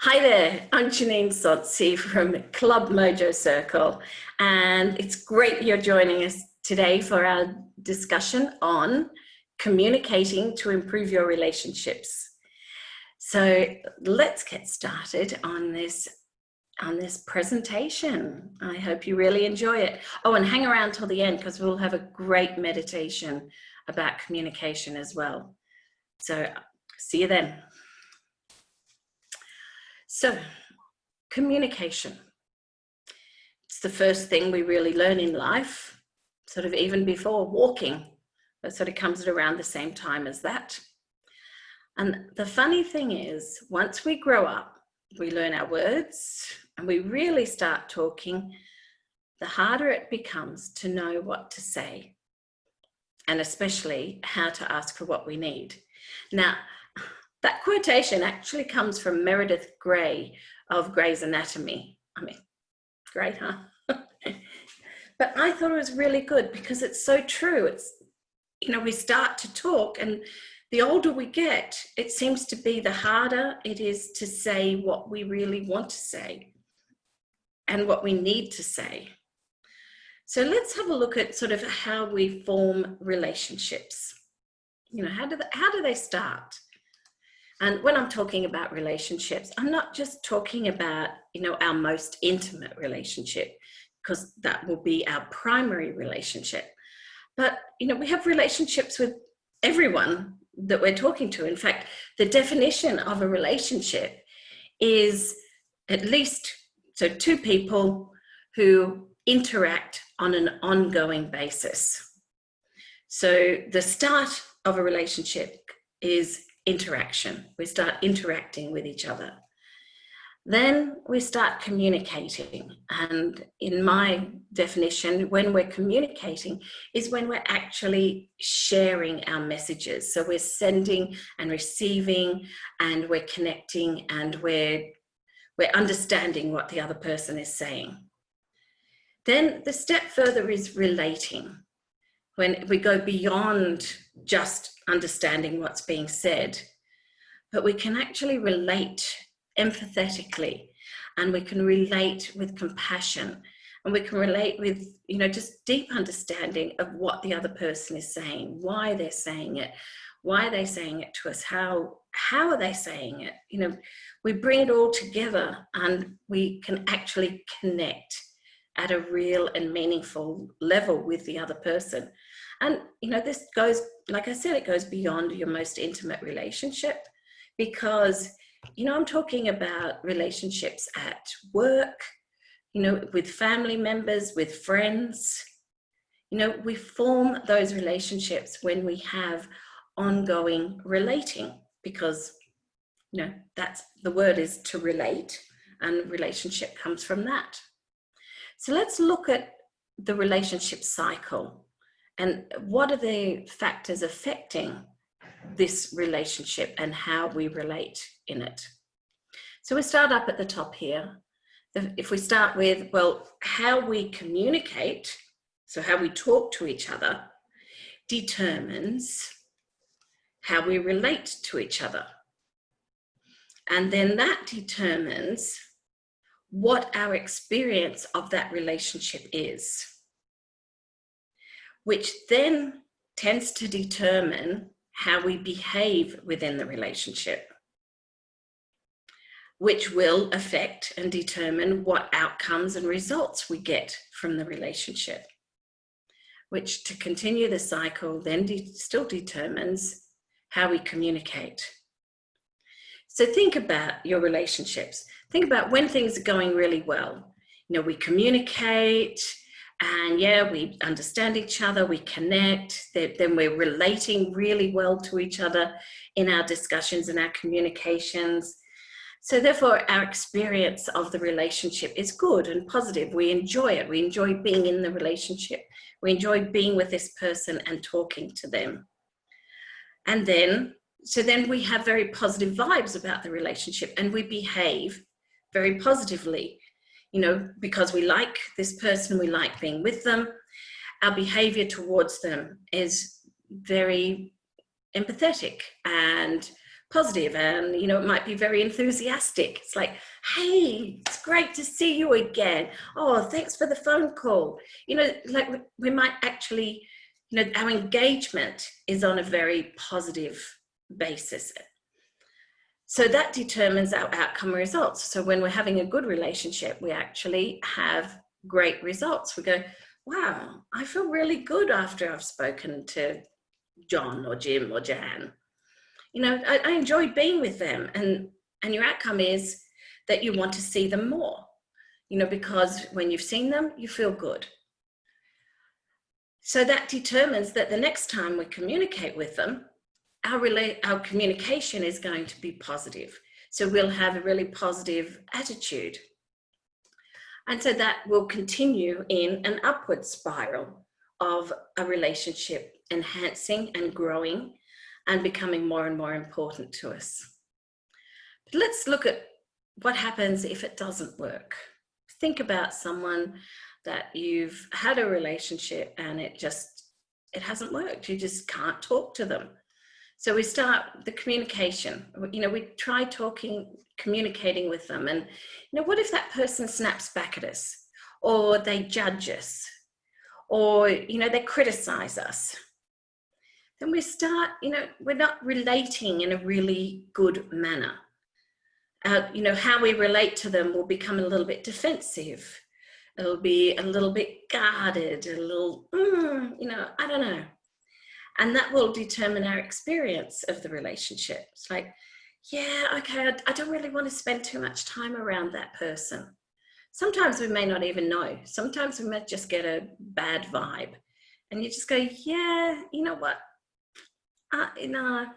Hi there, I'm Janeen from Club MojoCircle, and it's great you're joining us today for our discussion on communicating to improve your relationships. So let's get started on this presentation. I hope you really enjoy it. Oh, and hang around till the end because we'll have a great meditation about communication as well. So see you then. So, communication. It's the first thing we really learn in life, sort of even before walking. That sort of comes at around the same time as that. And the funny thing is, once we grow up, we learn our words and we really start talking, the harder it becomes to know what to say, and especially how to ask for what we need. Now, that quotation actually comes from Meredith Grey of Grey's Anatomy. I mean, great, huh? But I thought it was really good because it's so true. It's, we start to talk, and the older we get, it seems to be the harder it is to say what we really want to say and what we need to say. So let's have a look at sort of how we form relationships. How do they start? And when I'm talking about relationships, I'm not just talking about, our most intimate relationship, because that will be our primary relationship. But, we have relationships with everyone that we're talking to. In fact, the definition of a relationship is at least, two people who interact on an ongoing basis. So the start of a relationship is interaction. We start interacting with each other. Then we start communicating. And in my definition, when we're communicating is when we're actually sharing our messages. So we're sending and receiving, and we're connecting, and we're understanding what the other person is saying. Then the step further is relating. When we go beyond just understanding what's being said, but we can actually relate empathetically, and we can relate with compassion, and we can relate with, just deep understanding of what the other person is saying, why they're saying it, why are they saying it to us, how are they saying it? We bring it all together, and we can actually connect at a real and meaningful level with the other person. And, this goes, like I said, it goes beyond your most intimate relationship, because, I'm talking about relationships at work, with family members, with friends. We form those relationships when we have ongoing relating, because, that's the word is to relate, and relationship comes from that. So let's look at the relationship cycle and what are the factors affecting this relationship and how we relate in it. So we start up at the top here. If we start with, how we communicate, so how we talk to each other, determines how we relate to each other. And then that determines what our experience of that relationship is, which then tends to determine how we behave within the relationship, which will affect and determine what outcomes and results we get from the relationship, which, to continue the cycle, then still determines how we communicate. So think about your relationships. Think about when things are going really well. We communicate, and we understand each other, we connect, then we're relating really well to each other in our discussions and our communications. So therefore, our experience of the relationship is good and positive. We enjoy it. We enjoy being in the relationship. We enjoy being with this person and talking to them. And then we have very positive vibes about the relationship, and we behave very positively, because we like this person, we like being with them. Our behavior towards them is very empathetic, and positive, and it might be very enthusiastic. It's like, hey, it's great to see you again. Oh, thanks for the phone call. Like we might actually, our engagement is on a very positive basis. So that determines our outcome results. So when we're having a good relationship, we actually have great results. We go, wow, I feel really good after I've spoken to John or Jim or Jan. I enjoy being with them. And your outcome is that you want to see them more, because when you've seen them, you feel good. So that determines that the next time we communicate with them, our communication is going to be positive. So we'll have a really positive attitude. And so that will continue in an upward spiral of a relationship enhancing and growing and becoming more and more important to us. But let's look at what happens if it doesn't work. Think about someone that you've had a relationship and it hasn't worked. You just can't talk to them. So we start the communication. We try communicating with them. And, what if that person snaps back at us, or they judge us, or, they criticize us? Then we start, we're not relating in a really good manner. How we relate to them will become a little bit defensive. It'll be a little bit guarded, a little, I don't know. And that will determine our experience of the relationship. It's like, yeah, okay, I don't really want to spend too much time around that person. Sometimes we may not even know. Sometimes we might just get a bad vibe. And you just go, yeah, you know what? No,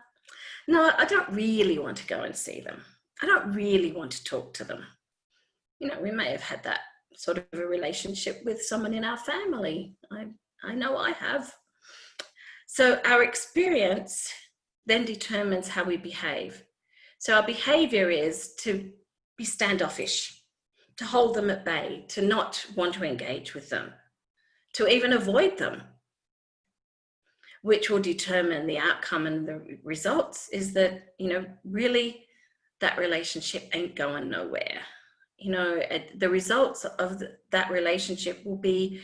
I don't really want to go and see them. I don't really want to talk to them. We may have had that sort of a relationship with someone in our family. I know I have. So our experience then determines how we behave. So our behavior is to be standoffish, to hold them at bay, to not want to engage with them, to even avoid them, which will determine the outcome and the results is that, really that relationship ain't going nowhere. The results of that relationship will be,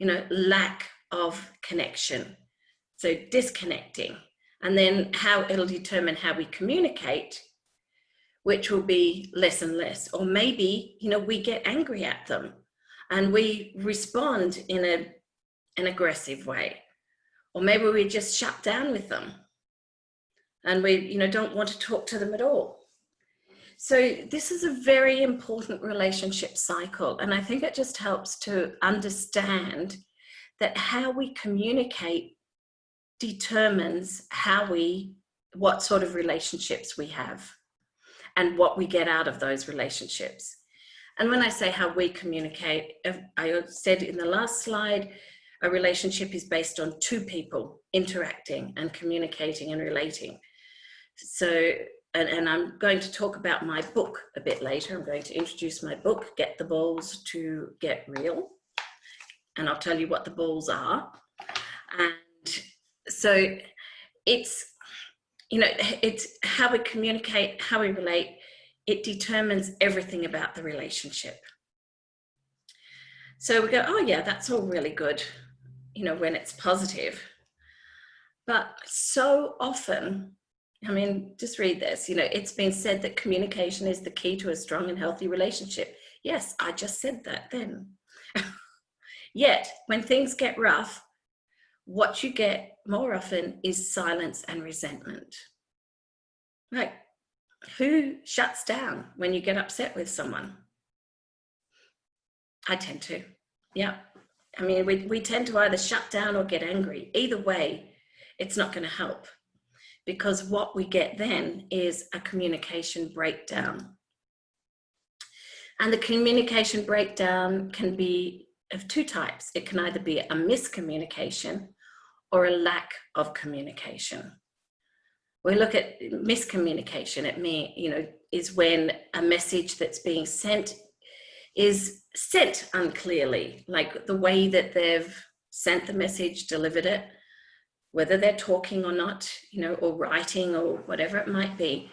lack of connection. So disconnecting, and then how it'll determine how we communicate, which will be less and less. Or maybe, we get angry at them and we respond in an aggressive way. Or maybe we just shut down with them and we, don't want to talk to them at all. So this is a very important relationship cycle. And I think it just helps to understand that how we communicate determines what sort of relationships we have and what we get out of those relationships. And when I say how we communicate, I said in the last slide, a relationship is based on two people interacting and communicating and relating. So, and I'm going to talk about my book a bit later. I'm going to introduce my book, Get the Balls to Get Real. And I'll tell you what the balls are. And so it's, it's how we communicate, how we relate. It determines everything about the relationship. So we go, oh yeah, that's all really good, when it's positive. But so often, just read this, it's been said that communication is the key to a strong and healthy relationship. Yes, I just said that then. Yet, when things get rough, what you get more often is silence and resentment. Like, who shuts down when you get upset with someone? I tend to, yeah. We tend to either shut down or get angry. Either way, it's not going to help, because what we get then is a communication breakdown. And the communication breakdown can be of two types. It can either be a miscommunication or a lack of communication. We look at miscommunication. Is when a message that's being sent is sent unclearly, like the way that they've sent the message, delivered it, whether they're talking or not, or writing or whatever it might be.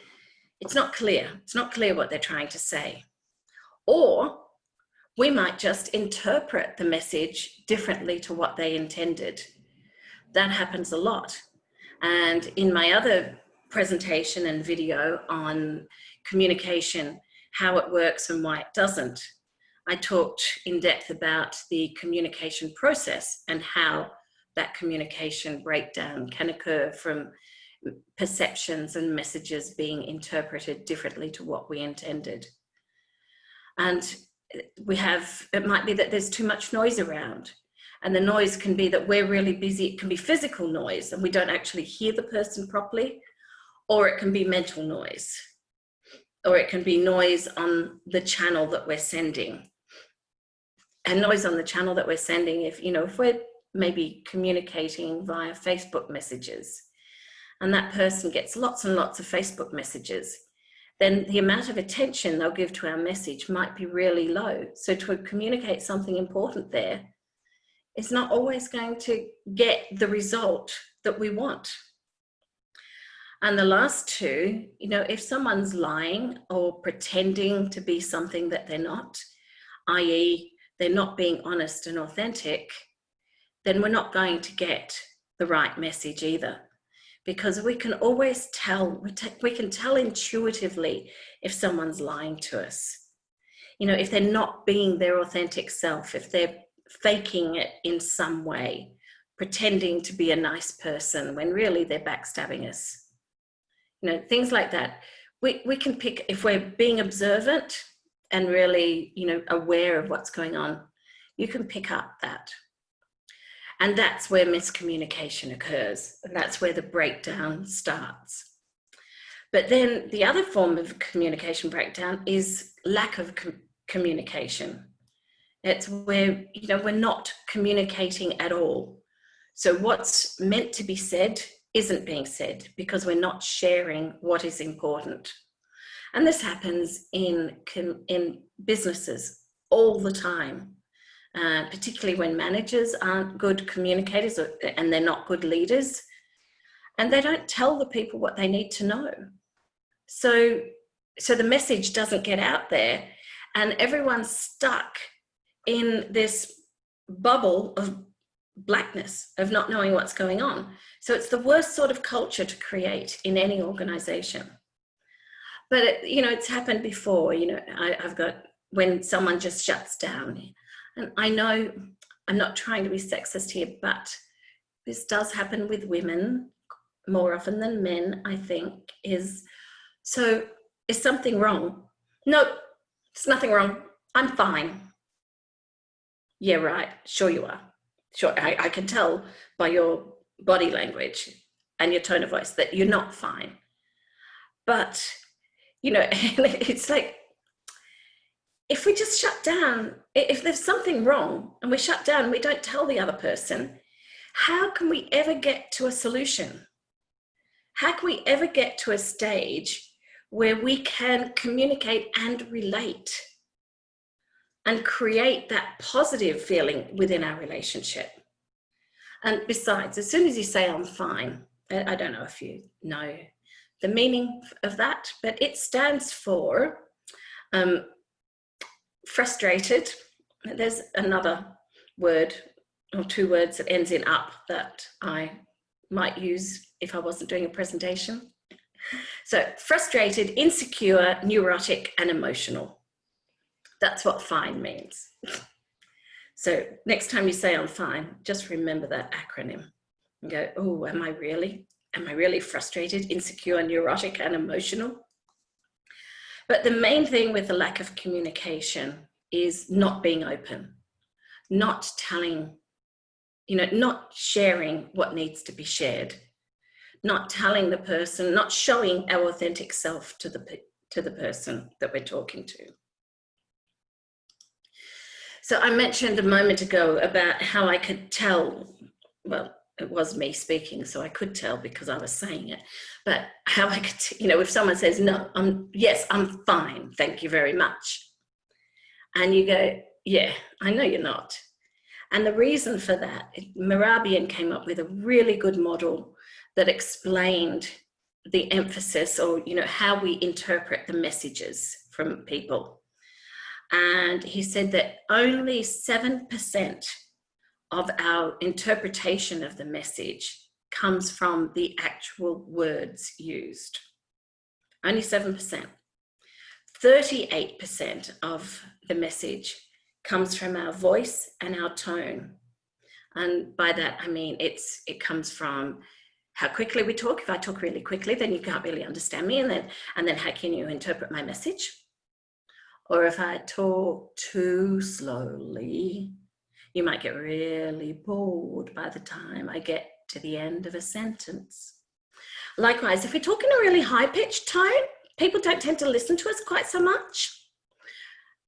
It's not clear. It's not clear what they're trying to say. Or we might just interpret the message differently to what they intended. That happens a lot. And in my other presentation and video on communication, how it works and why it doesn't, I talked in depth about the communication process and how that communication breakdown can occur from perceptions and messages being interpreted differently to what we intended. And it might be that there's too much noise around. And the noise can be that we're really busy. It can be physical noise and we don't actually hear the person properly, or it can be mental noise, or it can be noise on the channel that we're sending. And noise on the channel that we're sending, if we're maybe communicating via Facebook messages, and that person gets lots and lots of Facebook messages, then the amount of attention they'll give to our message might be really low. So to communicate something important there, it's not always going to get the result that we want. And the last two, if someone's lying or pretending to be something that they're not, i.e. they're not being honest and authentic, then we're not going to get the right message either. Because we can always tell, we can tell intuitively if someone's lying to us. If they're not being their authentic self, if they're faking it in some way, pretending to be a nice person when really they're backstabbing us. Things like that. We can pick, if we're being observant and really, aware of what's going on, you can pick up that. And that's where miscommunication occurs. And that's where the breakdown starts. But then the other form of communication breakdown is lack of communication. It's where, we're not communicating at all. So what's meant to be said isn't being said because we're not sharing what is important. And this happens in businesses all the time, particularly when managers aren't good communicators and they're not good leaders, and they don't tell the people what they need to know. So the message doesn't get out there, and everyone's stuck in this bubble of blackness, of not knowing what's going on. So it's the worst sort of culture to create in any organization. But it's happened before. I've got, when someone just shuts down, and I know I'm not trying to be sexist here, but this does happen with women more often than men, I think, is something wrong? No, there's nothing wrong. I'm fine. Yeah, right. Sure you are. Sure, I can tell by your body language and your tone of voice that you're not fine. But, it's like, if we just shut down, if there's something wrong and we shut down and we don't tell the other person, how can we ever get to a solution? How can we ever get to a stage where we can communicate and relate and create that positive feeling within our relationship? And besides, as soon as you say, I'm fine, I don't know if you know the meaning of that, but it stands for frustrated. There's another word or two words that ends in up that I might use if I wasn't doing a presentation. So frustrated, insecure, neurotic, and emotional. That's what fine means. So next time you say I'm fine, just remember that acronym and go, oh, am I really frustrated, insecure, neurotic, and emotional? But the main thing with the lack of communication is not being open, not telling, not sharing what needs to be shared, not telling the person, not showing our authentic self to the person that we're talking to. So I mentioned a moment ago about how I could tell, well, it was me speaking, so I could tell because I was saying it, but how I could, if someone says, no, yes, I'm fine, thank you very much. And you go, yeah, I know you're not. And the reason for that, Mehrabian came up with a really good model that explained the emphasis, or, you know, how we interpret the messages from people. And he said that only 7% of our interpretation of the message comes from the actual words used. Only 7%. 38% of the message comes from our voice and our tone. And by that, I mean, it comes from how quickly we talk. If I talk really quickly, then you can't really understand me. And then how can you interpret my message? Or if I talk too slowly, you might get really bored by the time I get to the end of a sentence. Likewise, if we talk in a really high-pitched tone, people don't tend to listen to us quite so much.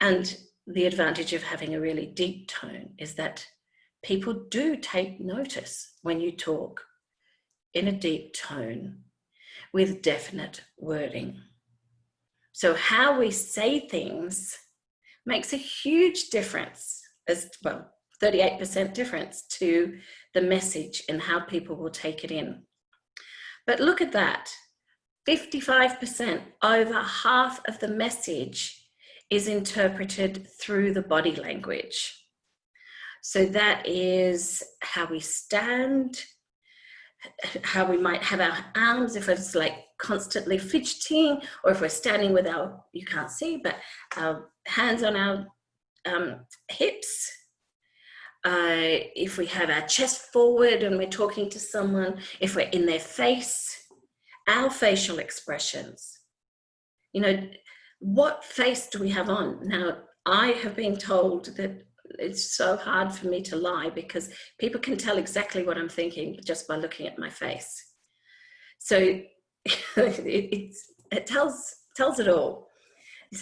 And the advantage of having a really deep tone is that people do take notice when you talk in a deep tone with definite wording. So how we say things makes a huge difference, as well, 38% difference to the message and how people will take it in. But look at that, 55%, over half of the message is interpreted through the body language. So that is how we stand, how we might have our arms, if it's like constantly fidgeting, or if we're standing with our, you can't see, but our hands on our hips. If we have our chest forward and we're talking to someone, if we're in their face, our facial expressions. You know, what face do we have on? Now, I have been told that it's so hard for me to lie because people can tell exactly what I'm thinking just by looking at my face. So it tells it all.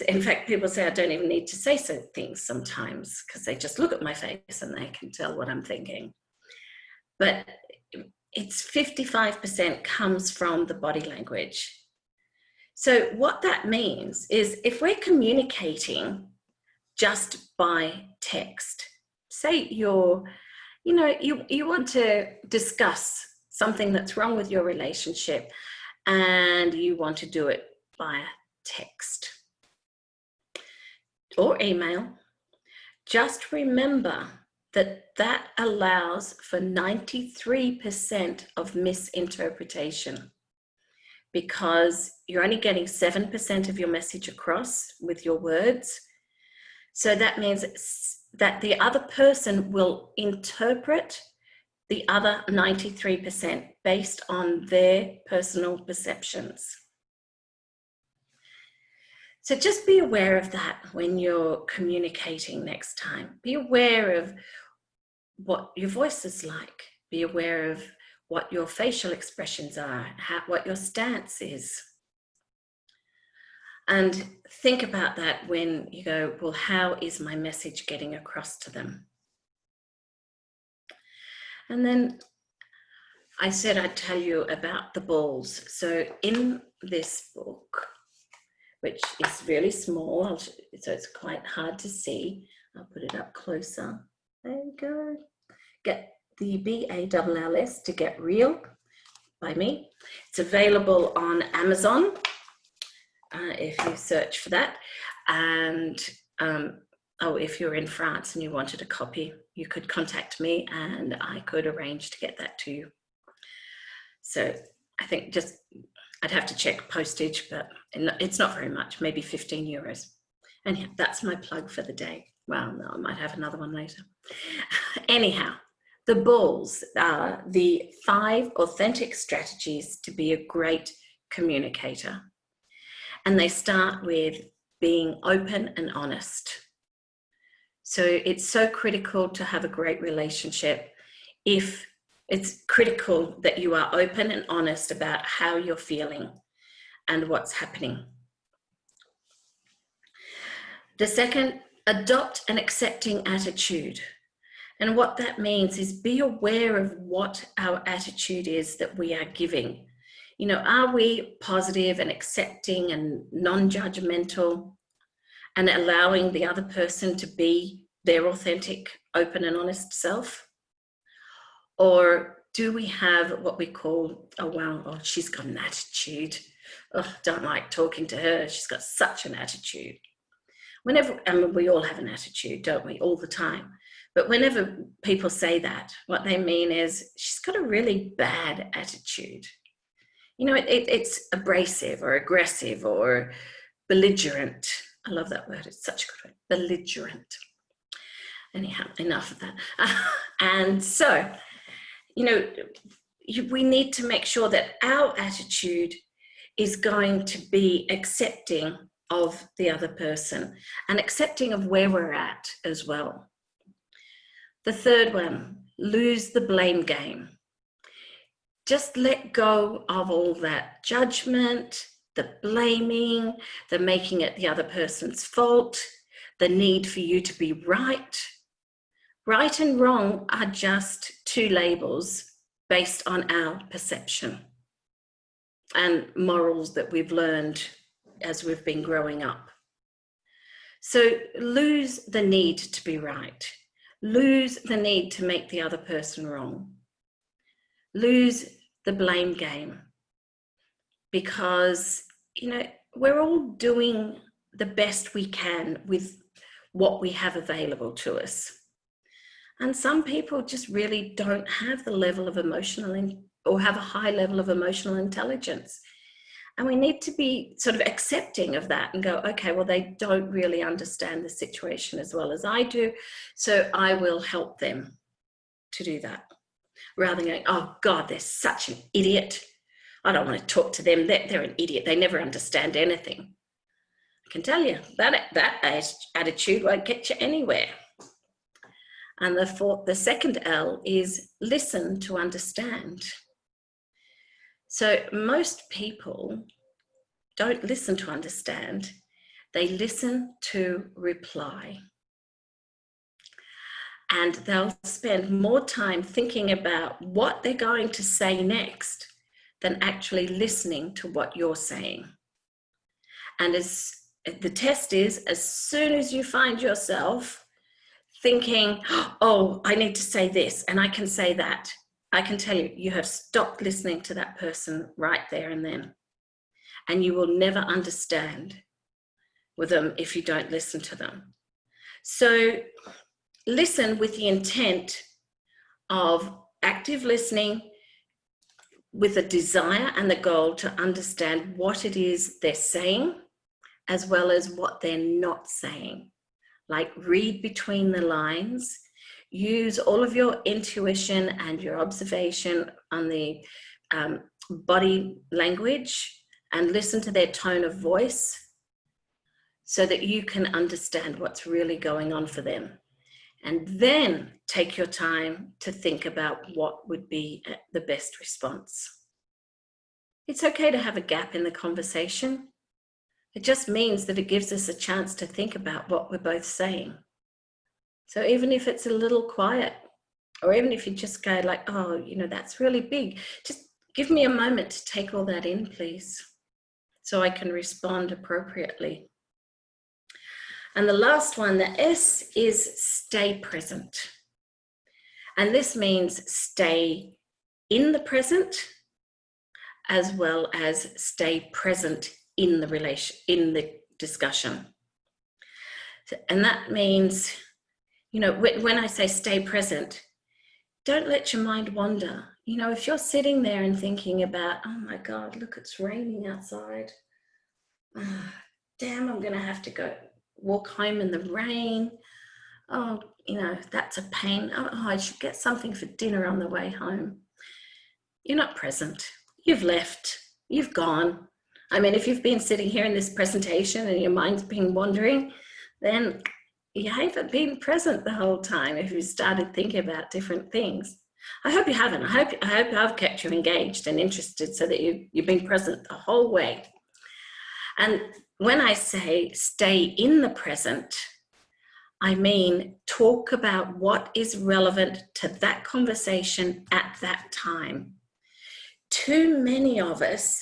In fact, people say I don't even need to say certain things sometimes because they just look at my face and they can tell what I'm thinking. But it's 55% comes from the body language. So what that means is if we're communicating just by text, say you want to discuss something that's wrong with your relationship and you want to do it via text or email, just remember that allows for 93% of misinterpretation, because you're only getting 7% of your message across with your words. So that means that the other person will interpret the other 93% based on their personal perceptions. So just be aware of that when you're communicating next time. Be aware of what your voice is like. Be aware of what your facial expressions are, what your stance is. And think about that when you go, well, how is my message getting across to them? And then I said I'd tell you about the balls. So in this book, which is really small, so it's quite hard to see. I'll put it up closer. There you go. Get the BALLS to Get Real by me. It's available on Amazon if you search for that. And if you're in France and you wanted a copy, you could contact me and I could arrange to get that to you. So I think I'd have to check postage, but it's not very much, maybe 15 euros. And yeah, that's my plug for the day. Well, no, I might have another one later. Anyhow, the balls are the 5 authentic strategies to be a great communicator. And they start with being open and honest. So it's so critical to have a great relationship if it's critical that you are open and honest about how you're feeling and what's happening. The second, adopt an accepting attitude. And what that means is be aware of what our attitude is that we are giving. You know, are we positive and accepting and non-judgmental and allowing the other person to be their authentic open and honest self? Or do we have what we call, oh, wow, oh, she's got an attitude. Oh, don't like talking to her. She's got such an attitude. Whenever, I mean, we all have an attitude, don't we, all the time. But whenever people say that, what they mean is she's got a really bad attitude. You know, it's abrasive or aggressive or belligerent. I love that word. It's such a good word, belligerent. Anyhow, enough of that. And so, you know, we need to make sure that our attitude is going to be accepting of the other person and accepting of where we're at as well. The third one, lose the blame game. Just let go of all that judgment, the blaming, the making it the other person's fault, the need for you to be right. Right and wrong are just two labels based on our perception and morals that we've learned as we've been growing up. So lose the need to be right. Lose the need to make the other person wrong. Lose the blame game, because, you know, we're all doing the best we can with what we have available to us. And some people just really don't have the level of or have a high level of emotional intelligence. And we need to be sort of accepting of that and go, okay, well, they don't really understand the situation as well as I do, so I will help them to do that. Rather than going, oh God, they're such an idiot. I don't want to talk to them. They're an idiot. They never understand anything. I can tell you, that attitude won't get you anywhere. And the second L is listen to understand. So most people don't listen to understand. They listen to reply. And they'll spend more time thinking about what they're going to say next than actually listening to what you're saying. And the test is, as soon as you find yourself thinking, oh, I need to say this and I can say that, I can tell you, you have stopped listening to that person right there and then. And you will never understand with them if you don't listen to them. So listen with the intent of active listening, with a desire and the goal to understand what it is they're saying, as well as what they're not saying. Like, read between the lines, use all of your intuition and your observation on the body language, and listen to their tone of voice so that you can understand what's really going on for them. And then take your time to think about what would be the best response. It's okay to have a gap in the conversation. It just means that it gives us a chance to think about what we're both saying. So even if it's a little quiet, or even if you just go like, oh, you know, that's really big, just give me a moment to take all that in, please, so I can respond appropriately. And the last one, the S, is stay present. And this means stay in the present as well as stay present in the discussion. And that means, you know, when I say stay present, don't let your mind wander. You know, if you're sitting there and thinking about, oh my God, look, it's raining outside. Oh, damn, I'm going to have to go walk home in the rain. Oh, you know, that's a pain. Oh, I should get something for dinner on the way home. You're not present. You've left. You've gone. I mean, if you've been sitting here in this presentation and your mind's been wandering, then you haven't been present the whole time if you started thinking about different things. I hope you haven't. I hope I've kept you engaged and interested so that you've been present the whole way. And when I say stay in the present, I mean talk about what is relevant to that conversation at that time. Too many of us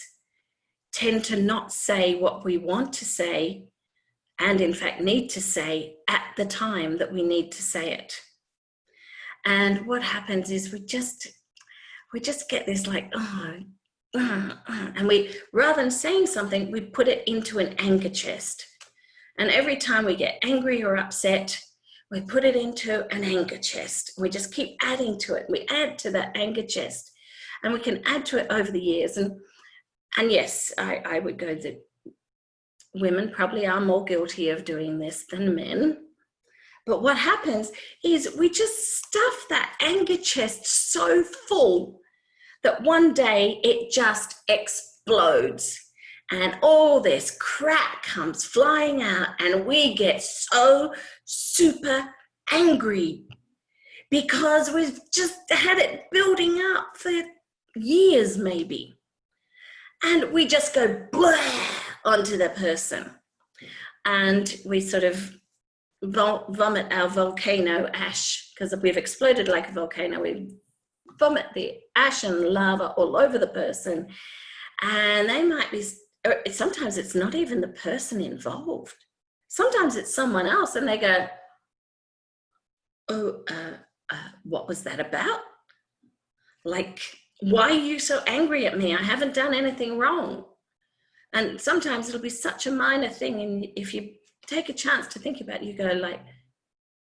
tend to not say what we want to say and in fact need to say at the time that we need to say it. And what happens is we just get this like, and we, rather than saying something, we put it into an anger chest. And every time we get angry or upset, we put it into an anger chest. We just keep adding to it. We add to that anger chest, and we can add to it over the years. And yes, I would go that women probably are more guilty of doing this than men. But what happens is we just stuff that anger chest so full that one day it just explodes and all this crap comes flying out, and we get so super angry because we've just had it building up for years maybe. And we just go blah onto the person, and we sort of vomit our volcano ash, because we've exploded like a volcano. We vomit the ash and lava all over the person, and they might be, sometimes it's not even the person involved. Sometimes it's someone else, and they go, oh, what was that about? Like, why are you so angry at me? I haven't done anything wrong. And sometimes it'll be such a minor thing, and if you take a chance to think about it, you go like,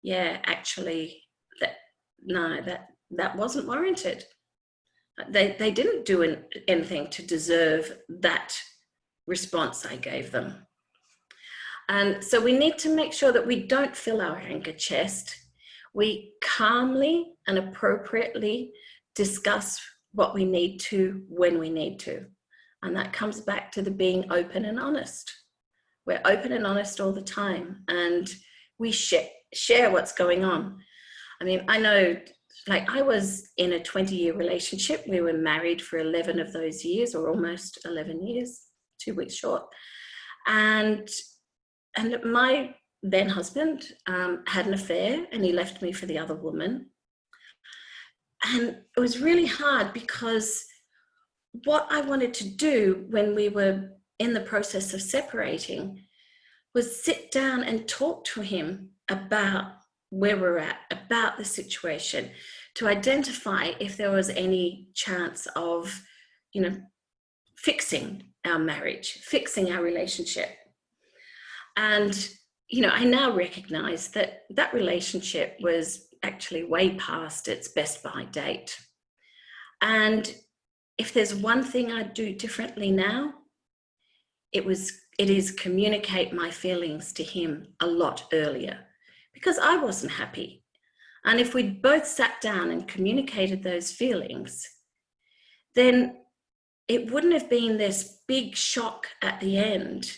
yeah, actually, that wasn't warranted. They didn't do anything to deserve that response I gave them. And so we need to make sure that we don't fill our anger chest. We calmly and appropriately discuss what we need to when we need to. And that comes back to the being open and honest. We're open and honest all the time, and we share what's going on. I mean, I know, like, I was in a 20-year relationship. We were married for 11 of those years, or almost 11 years, 2 weeks short. And my then husband had an affair, and he left me for the other woman. And it was really hard, because what I wanted to do when we were in the process of separating was sit down and talk to him about where we're at, about the situation, to identify if there was any chance of, fixing our marriage, fixing our relationship. And, I now recognize that that relationship was actually way past its best by date. And if there's one thing I'd do differently now, it is communicate my feelings to him a lot earlier, because I wasn't happy. And if we'd both sat down and communicated those feelings, then it wouldn't have been this big shock at the end.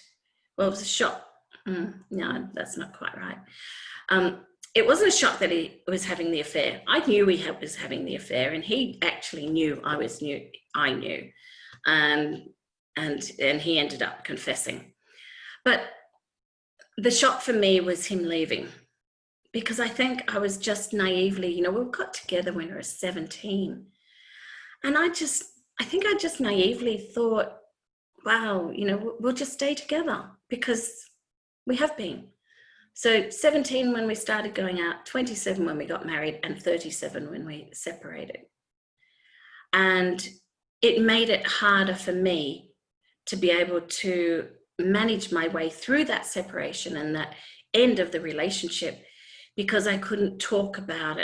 Well, it was a shock. No, that's not quite right. It wasn't a shock that he was having the affair. I knew he was having the affair, and he actually knew I knew. And he ended up confessing. But the shock for me was him leaving, because I think I was just naively, we got together when I was 17. And I think I just naively thought, wow, we'll just stay together, because we have been. So 17 when we started going out, 27 when we got married, and 37 when we separated. And it made it harder for me to be able to manage my way through that separation and that end of the relationship, because I couldn't talk about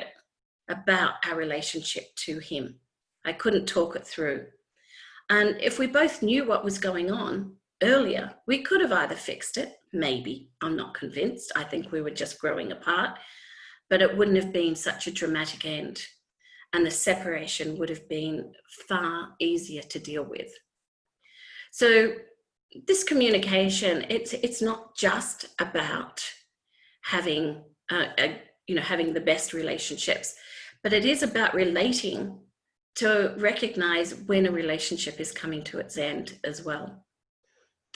our relationship to him. I couldn't talk it through. And if we both knew what was going on earlier, we could have either fixed it, maybe. I'm not convinced. I think we were just growing apart, but it wouldn't have been such a dramatic end. And the separation would have been far easier to deal with. So this communication, it's not just about having having the best relationships, but it is about relating to recognize when a relationship is coming to its end as well,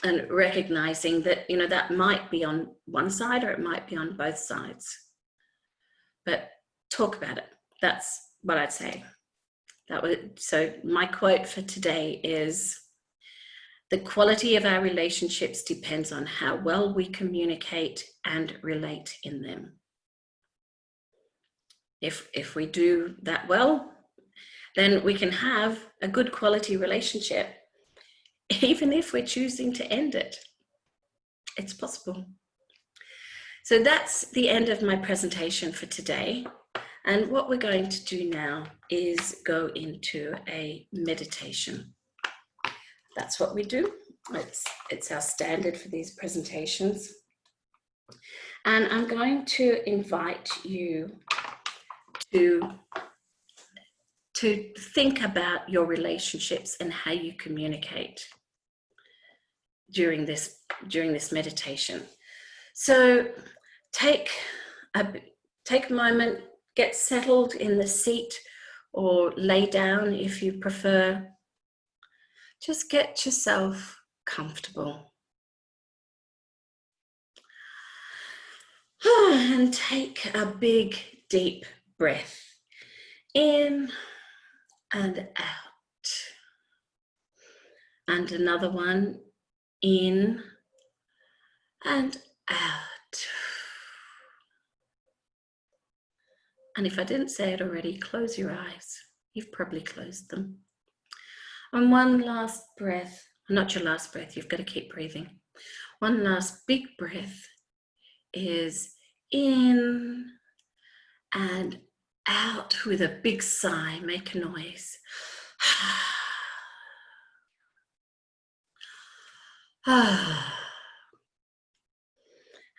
and recognizing that that might be on one side or it might be on both sides. But talk about it. That's what I'd say. So my quote for today is, the quality of our relationships depends on how well we communicate and relate in them. If we do that well, then we can have a good quality relationship, even if we're choosing to end it. It's possible. So that's the end of my presentation for today. And what we're going to do now is go into a meditation. That's what we do. It's our standard for these presentations. And I'm going to invite you to think about your relationships and how you communicate during this meditation. So take a moment, get settled in the seat or lay down if you prefer. Just get yourself comfortable. And take a big, deep breath in and out. And another one in and out. And if I didn't say it already, close your eyes. You've probably closed them. And one last breath, not your last breath, you've got to keep breathing. One last big breath is in and out with a big sigh. Make a noise.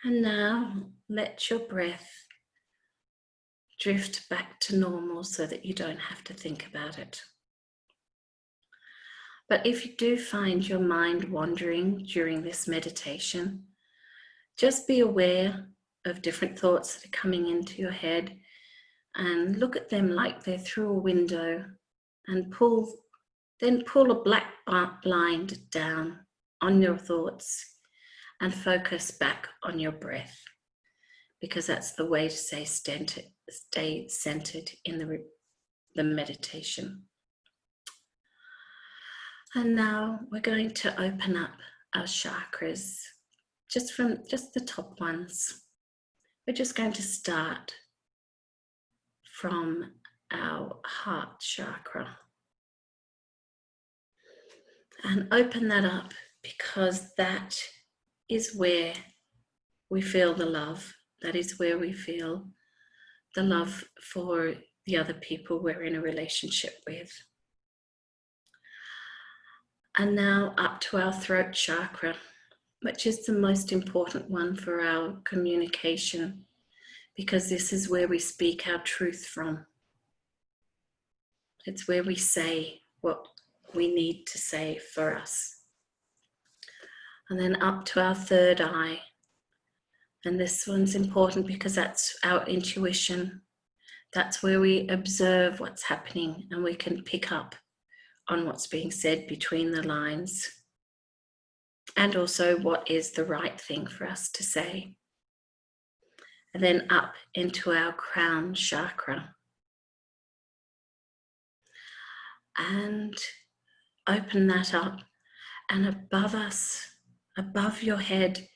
And now let your breath drift back to normal so that you don't have to think about it. But if you do find your mind wandering during this meditation, just be aware of different thoughts that are coming into your head and look at them like they're through a window and pull a black blind down on your thoughts and focus back on your breath, because that's the way to stay centered in the meditation. And now we're going to open up our chakras, just the top ones. We're just going to start from our heart chakra and open that up, because that is where we feel the love. That is where we feel the love for the other people we're in a relationship with. And now up to our throat chakra, which is the most important one for our communication, because this is where we speak our truth from. It's where we say what we need to say for us. And then up to our third eye. And this one's important because that's our intuition. That's where we observe what's happening and we can pick up on what's being said between the lines, and also what is the right thing for us to say. And then up into our crown chakra. And open that up, and above us, above your head,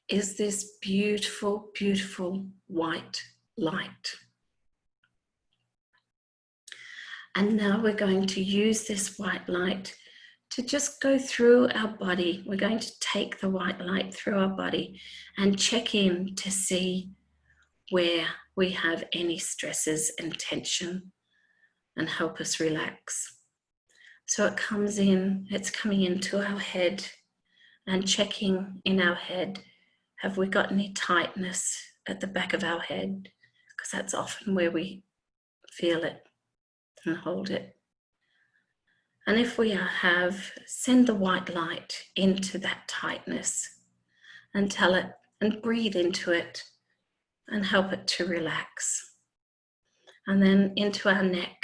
is this beautiful, beautiful white light. And now we're going to use this white light to just go through our body. We're going to take the white light through our body and check in to see where we have any stresses and tension and help us relax. So it comes in, it's coming into our head and checking in our head. Have we got any tightness at the back of our head? Because that's often where we feel it and hold it. And if we have, send the white light into that tightness and tell it and breathe into it and help it to relax. And then into our neck.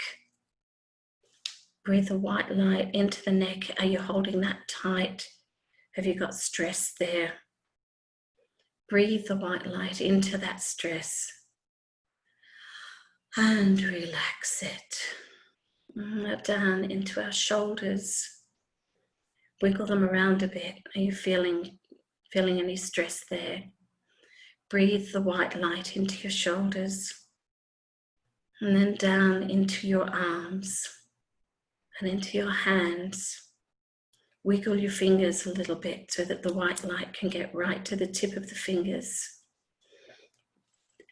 Breathe the white light into the neck. Are you holding that tight? Have you got stress there? Breathe the white light into that stress and relax it. Down into our shoulders. Wiggle them around a bit. Are you feeling any stress there? Breathe the white light into your shoulders. And then down into your arms and into your hands. Wiggle your fingers a little bit so that the white light can get right to the tip of the fingers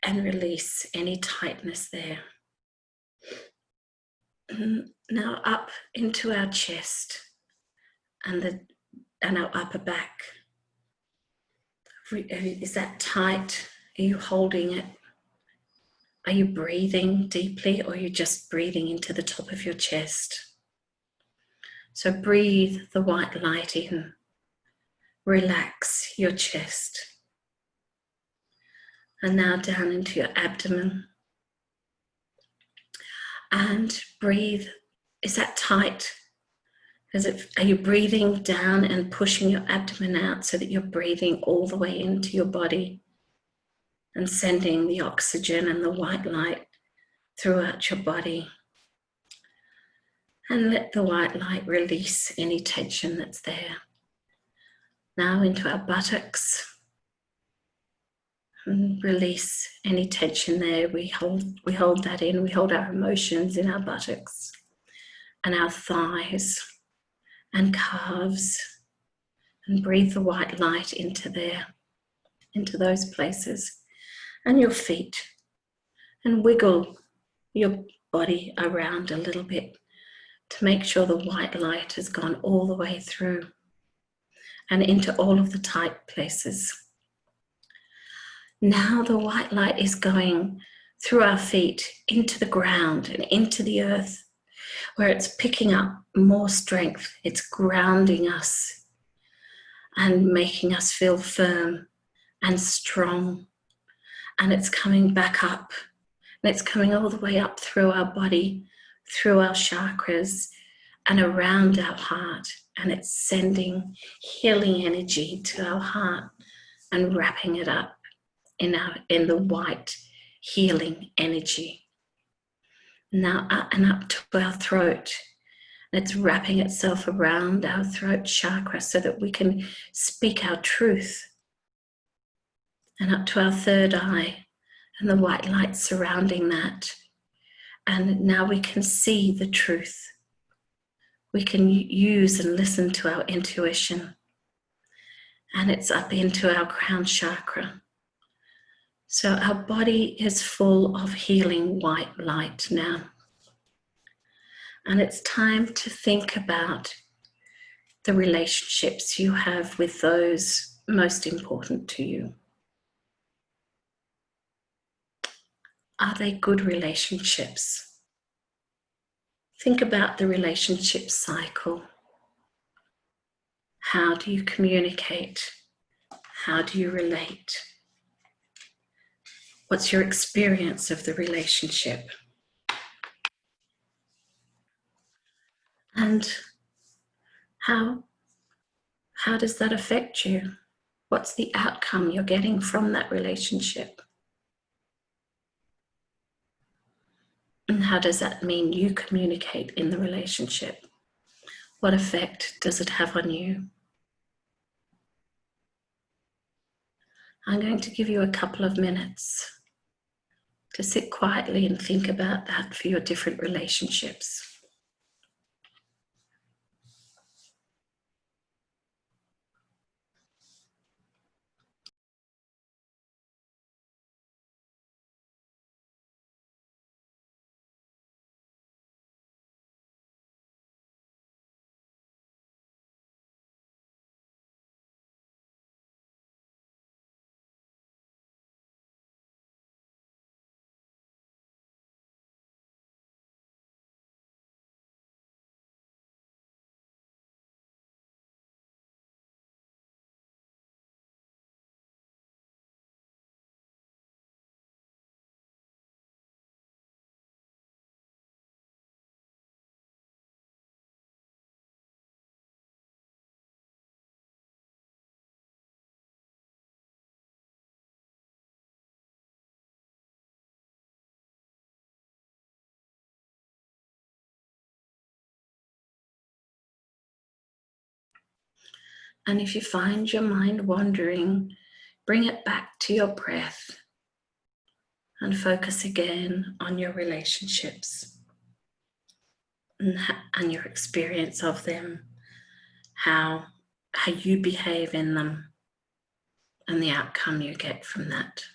and release any tightness there. Now up into our chest and our upper back. Is that tight? Are you holding it? Are you breathing deeply, or are you just breathing into the top of your chest? So breathe the white light in. Relax your chest. And now down into your abdomen. And breathe. Is that tight? Are you breathing down and pushing your abdomen out so that you're breathing all the way into your body and sending the oxygen and the white light throughout your body? And let the white light release any tension that's there. Now into our buttocks. And release any tension there. We hold that in. We hold our emotions in our buttocks and our thighs and calves, and breathe the white light into there, into those places, and your feet, and wiggle your body around a little bit to make sure the white light has gone all the way through and into all of the tight places. Now the white light is going through our feet into the ground and into the earth, where it's picking up more strength. It's grounding us and making us feel firm and strong. And it's coming back up. And it's coming all the way up through our body, through our chakras, and around our heart. And it's sending healing energy to our heart and wrapping it up in the white healing energy. Now up and up to our throat. It's wrapping itself around our throat chakra so that we can speak our truth. And up to our third eye, and the white light surrounding that. And now we can see the truth. We can use and listen to our intuition. And it's up into our crown chakra. So our body is full of healing white light now. And it's time to think about the relationships you have with those most important to you. Are they good relationships? Think about the relationship cycle. How do you communicate? How do you relate? What's your experience of the relationship? And how does that affect you? What's the outcome you're getting from that relationship? And how does that mean you communicate in the relationship? What effect does it have on you? I'm going to give you a couple of minutes to sit quietly and think about that for your different relationships. And if you find your mind wandering, bring it back to your breath And focus again on your relationships and your experience of them, how you behave in them, and the outcome you get from that.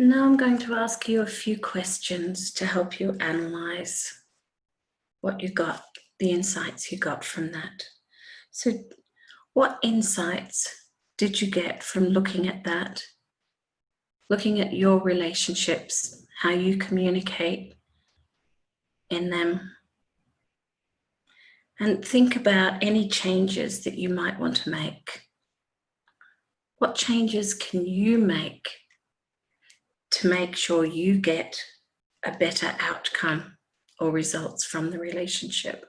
Now I'm going to ask you a few questions to help you analyze what you got, the insights you got from that. So, what insights did you get from looking at that? Looking at your relationships, how you communicate in them. And think about any changes that you might want to make. What changes can you make to make sure you get a better outcome or results from the relationship?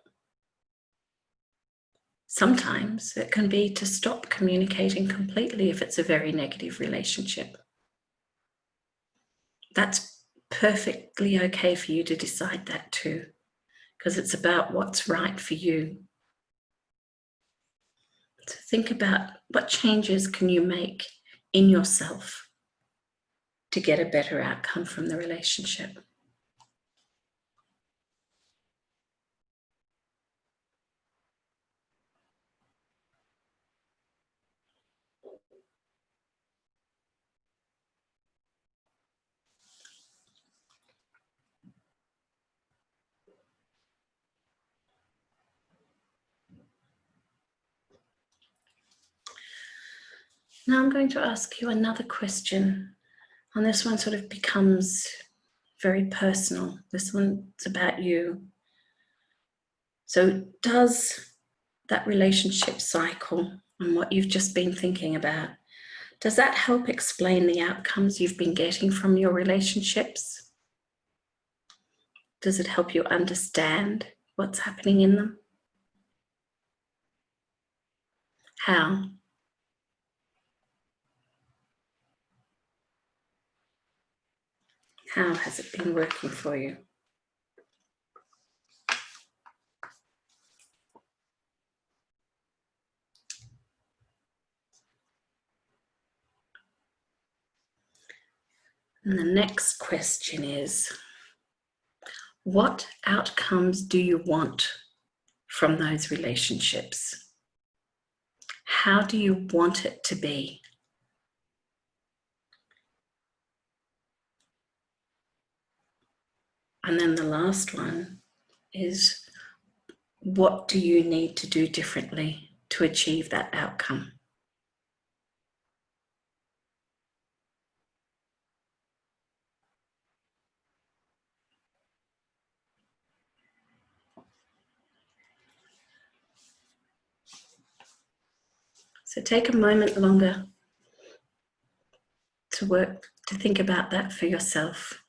Sometimes it can be to stop communicating completely if it's a very negative relationship. That's perfectly okay for you to decide that too, because it's about what's right for you. So think about what changes can you make in yourself to get a better outcome from the relationship. Now I'm going to ask you another question, and this one sort of becomes very personal. This one's about you. So does that relationship cycle and what you've just been thinking about, does that help explain the outcomes you've been getting from your relationships? Does it help you understand what's happening in them? How? How has it been working for you? And the next question is, what outcomes do you want from those relationships? How do you want it to be? And then the last one is, what do you need to do differently to achieve that outcome? So take a moment longer to think about that for yourself.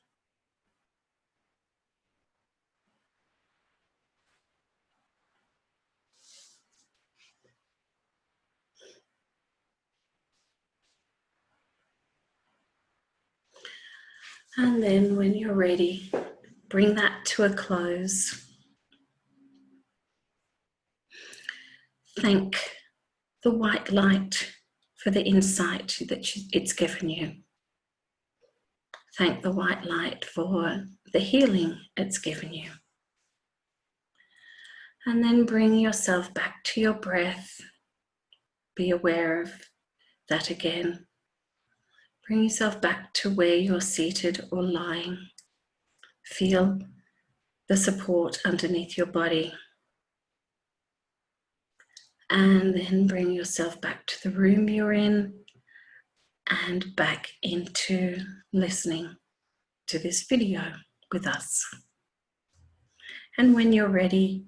And then when you're ready, bring that to a close. Thank the white light for the insight that it's given you. Thank the white light for the healing it's given you. And then bring yourself back to your breath. Be aware of that again. Bring yourself back to where you're seated or lying. Feel the support underneath your body. And then bring yourself back to the room you're in and back into listening to this video with us. And when you're ready,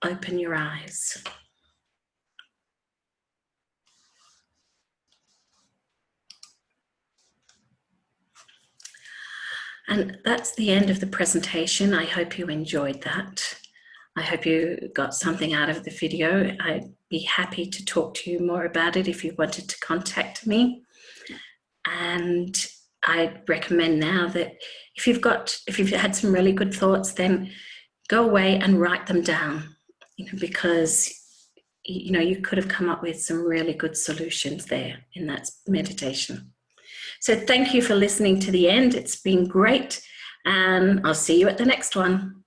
open your eyes. And that's the end of the presentation. I hope you enjoyed that. I hope you got something out of the video. I'd be happy to talk to you more about it if you wanted to contact me. And I'd recommend now that if you've had some really good thoughts, then go away and write them down, because you could have come up with some really good solutions there in that meditation. So thank you for listening to the end. It's been great, and I'll see you at the next one.